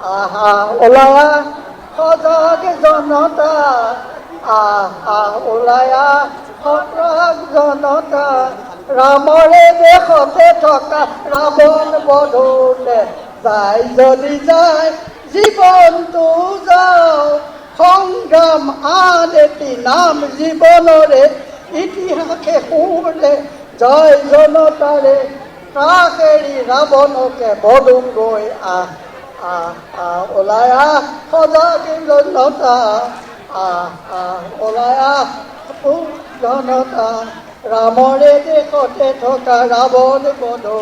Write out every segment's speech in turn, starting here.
আহা ওলায়া সজাগ জনতা, আহা ওলায়া সজাগ জনতা, ৰামৰে দেশতে থকা ৰাৱণ বধূলে যায় যদি যায় জীৱনটো যাওঁ, সংগ্ৰাম আন এটি নাম জীৱনৰে ইতিহাসে সুৰলে জয় জনতাৰে ত্ৰাস এৰি ৰাৱণকে বধুংগৈ আহ ওলাই আহ সজাগ জনতা, ওলাই আহ জনতা, ৰামৰে দেশতে থকা ৰাৱণ বধূ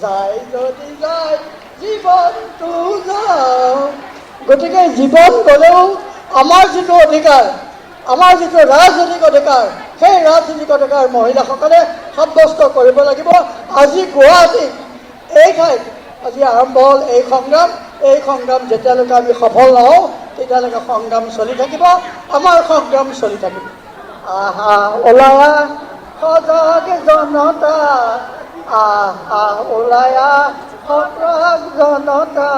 যায় যদি যায় জীৱনটো যাওঁ। গতিকে জীৱন গ'লেও আমাৰ যিটো অধিকাৰ, আমাৰ যিটো ৰাজনৈতিক অধিকাৰ, সেই ৰাজনৈতিক অধিকাৰ মহিলাসকলে সাব্যস্ত কৰিব লাগিব। আজি গুৱাহাটীত এই ঠাইত আজি আৰম্ভ হ'ল এই সংগ্ৰাম যেতিয়ালৈকে আমি সফল নহওঁ তেতিয়ালৈকে সংগ্ৰাম চলি থাকিব, আমাৰ সংগ্ৰাম চলি থাকিব। আহা ওলায়া সজাগ জনতা, আহা ওলায়া সজাগ জনতা,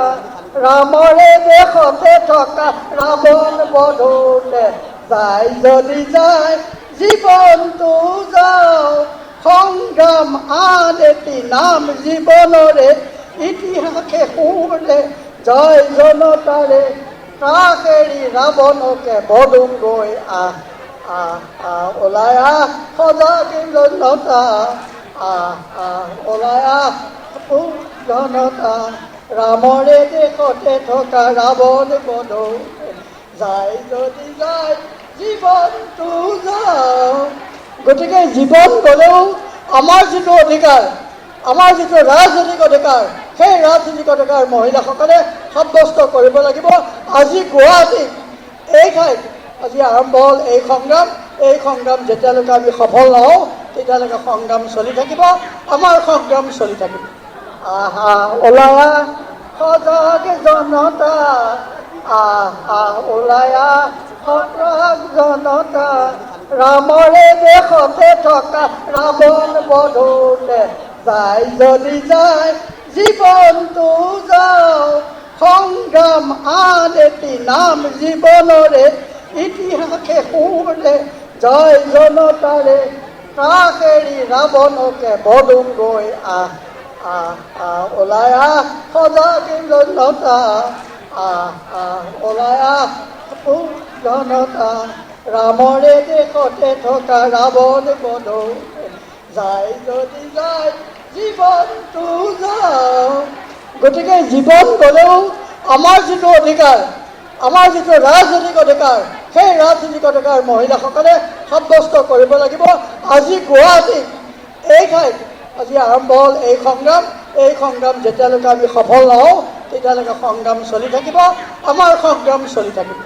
ৰামৰে দেশতে থকা ৰাৱণ বধূলে যায় যদি যায় জীৱনটো যাওঁ, সংগ্ৰাম আন এটি নাম জীৱনৰে ইতিহাসে সুৰলে জয় জনতাৰে ত্ৰাস এৰি ৰাৱণকে বধুংগৈ আহ ওলাই আহ সজাগ জনতা, ওলাই আহ জনতা, ৰামৰে দেশতে থকা ৰাৱণ বধূ যায় যদি যায় জীৱনটো যাওঁ। গতিকে জীৱন গ'লেও আমাৰ যিটো অধিকাৰ, আমাৰ যিটো ৰাজনৈতিক অধিকাৰ, সেই ৰাজনৈতিক অধিকাৰ মহিলাসকলে সাব্যস্ত কৰিব লাগিব। আজি গুৱাহাটীত এই ঠাইত আজি আৰম্ভ হ'ল এই সংগ্ৰাম যেতিয়ালৈকে আমি সফল নহওঁ তেতিয়ালৈকে সংগ্ৰাম চলি থাকিব, আমাৰ সংগ্ৰাম চলি থাকিব। আহা ওলায়া সজাগ জনতা, আহা ওলায়া সজাগ জনতা, ৰামৰে দেশতে থকা ৰাৱণ বধূলে যায় যদি যায় জীৱনটো যাওঁ, সংগ্ৰাম আন এটি নাম জীৱনৰে ইতিহাসে সুৰলে জয় জনতাৰে ত্ৰাস এৰি ৰাৱণকে বধুংগৈ আহ ওলাই আহ সজাগ জনতা, ওলাই আহ জনতা, ৰামৰে দেশতে থকা ৰাৱণ বধূ যায় যদি যায় জীৱনটো যাওঁ। গতিকে জীৱন গ'লেও আমাৰ যিটো অধিকাৰ, আমাৰ যিটো ৰাজনৈতিক অধিকাৰ, সেই ৰাজনৈতিক অধিকাৰ মহিলাসকলে সাব্যস্ত কৰিব লাগিব। আজি গুৱাহাটীত এই ঠাইত আজি আৰম্ভ হ'ল এই সংগ্ৰাম যেতিয়ালৈকে আমি সফল নহওঁ তেতিয়ালৈকে সংগ্ৰাম চলি থাকিব, আমাৰ সংগ্ৰাম চলি থাকিব।